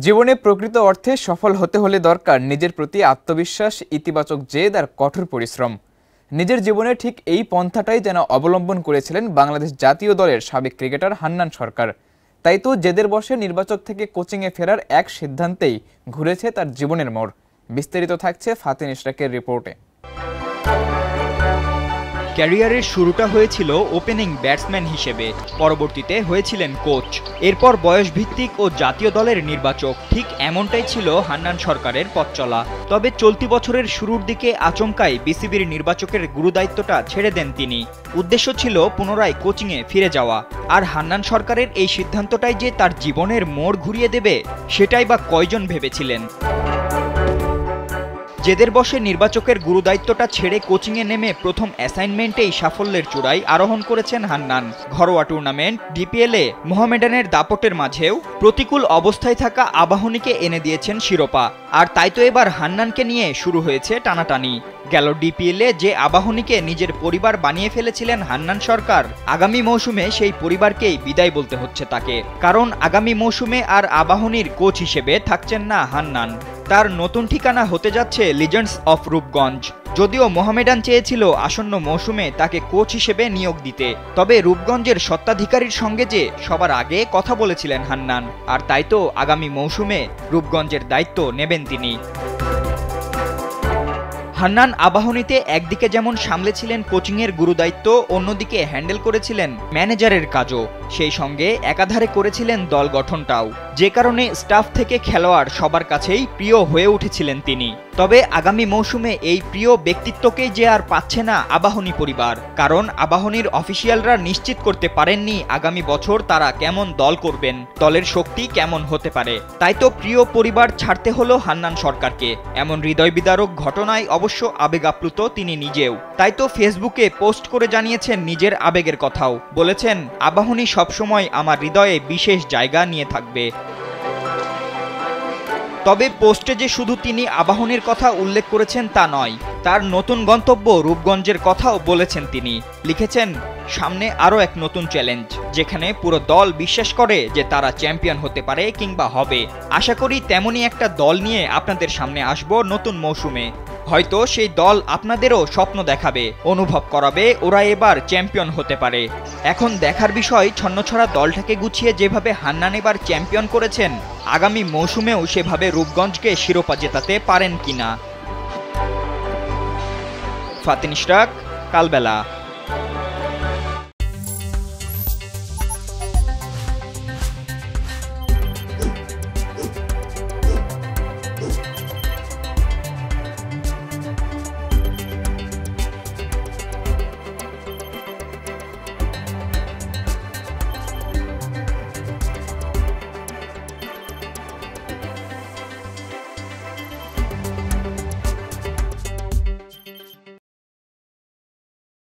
জীবনে প্রকৃত অর্থে সফল হতে হলে দরকার নিজের প্রতি আত্মবিশ্বাস, ইতিবাচক জেদ আর কঠোর পরিশ্রম। নিজের জীবনে ঠিক এই পন্থাটাই যেন অবলম্বন করেছিলেন বাংলাদেশ জাতীয় দলের সাবেক ক্রিকেটার হান্নান সরকার। তাই তো জেদের বশে নির্বাচক থেকে কোচিংয়ে ফেরার এক সিদ্ধান্তেই ঘুরেছে তার জীবনের মোড়। বিস্তারিত থাকছে ফাতিন ইশরাকের রিপোর্টে। ক্যারিয়ারের শুরুটা হয়েছিল ওপেনিং ব্যাটসম্যান হিসেবে, পরবর্তীতে হয়েছিলেন কোচ, এরপর বয়সভিত্তিক ও জাতীয় দলের নির্বাচক। ঠিক এমনটাই ছিল হান্নান সরকারের পথ চলা। তবে চলতি বছরের শুরুর দিকে আচমকাই বিসিবির নির্বাচকের গুরুদায়িত্বটা ছেড়ে দেন তিনি। উদ্দেশ্য ছিল পুনরায় কোচিংয়ে ফিরে যাওয়া। আর হান্নান সরকারের এই সিদ্ধান্তটাই যে তার জীবনের মোড় ঘুরিয়ে দেবে, সেটাই বা কয়জন ভেবেছিলেন। জেদের বশে নির্বাচকের গুরুদায়িত্বটা ছেড়ে কোচিংয়ে নেমে প্রথম অ্যাসাইনমেন্টেই সাফল্যের চূড়ায় আরোহণ করেছেন হান্নান। ঘরোয়া টুর্নামেন্ট ডিপিএলে মোহামেডানের দাপটের মাঝেও প্রতিকূল অবস্থায় থাকা আবাহনীকে এনে দিয়েছেন শিরোপা। আর তাই তো এবার হান্নানকে নিয়ে শুরু হয়েছে টানাটানি। গেল ডিপিএলে যে আবাহনীকে নিজের পরিবার বানিয়ে ফেলেছিলেন হান্নান সরকার, আগামী মৌসুমে সেই পরিবারকেই বিদায় বলতে হচ্ছে তাকে। কারণ আগামী মৌসুমে আর আবাহনীর কোচ হিসেবে থাকছেন না হান্নান। তার নতুন ঠিকানা হতে যাচ্ছে লিজেন্ডস অফ রূপগঞ্জ। যদিও মোহামেডান চেয়েছিল আসন্ন মৌসুমে তাকে কোচ হিসেবে নিয়োগ দিতে, তবে রূপগঞ্জের স্বত্বাধিকারীর সঙ্গে যে সবার আগে কথা বলেছিলেন হান্নান। আর তাই তো আগামী মৌসুমে রূপগঞ্জের দায়িত্ব নেবেন তিনি। হান্নান আবাহনীতে একদিকে যেমন সামলেছিলেন কোচিংয়ের গুরুদায়িত্ব, অন্যদিকে হ্যান্ডেল করেছিলেন ম্যানেজারের কাজও। সেই সঙ্গে একাধারে করেছিলেন দল গঠনটাও, যে কারণে স্টাফ থেকে খেলোয়াড় সবার কাছেই প্রিয় হয়ে উঠেছিলেন তিনি। তবে আগামী মৌসুমে এই প্রিয় ব্যক্তিত্বকেই যে আর পাচ্ছে না আবাহনী পরিবার। কারণ আবাহনীর অফিসিয়ালরা নিশ্চিত করতে পারেননি আগামী বছর তারা কেমন দল করবেন, দলের শক্তি কেমন হতে পারে। তাই তো প্রিয় পরিবার ছাড়তে হলো হান্নান সরকারকে। এমন হৃদয় বিদারক ঘটনায় অবশ্য আবেগ আপ্লুত তিনি নিজেও। তাই তো ফেসবুকে পোস্ট করে জানিয়েছেন নিজের আবেগের কথাও। বলেছেন, আবাহনী সবসময় আমার হৃদয়ে বিশেষ জায়গা নিয়ে থাকবে। তবে পোস্টে যে শুধু তিনি আবাহনীর কথা উল্লেখ করেছেন তা নয়, তার নতুন গন্তব্য রূপগঞ্জের কথাও বলেছেন তিনি। লিখেছেন, সামনে আরও এক নতুন চ্যালেঞ্জ, যেখানে পুরো দল বিশ্বাস করে যে তারা চ্যাম্পিয়ন হতে পারে কিংবা হবে। আশা করি তেমনই একটা দল নিয়ে আপনাদের সামনে আসব নতুন মৌসুমে। হয়তো সেই দল আপনাদেরও স্বপ্ন দেখাবে, অনুভব করাবে ওরা এবার চ্যাম্পিয়ন হতে পারে। এখন দেখার বিষয়, ছন্নছড়া দলটাকে গুছিয়ে যেভাবে হান্নান এবার চ্যাম্পিয়ন করেছেন, আগামী মৌসুমেও সেভাবে রূপগঞ্জকে শিরোপা জেতাতে পারেন কিনা। ফাতিন ইশরাক, কালবেলা।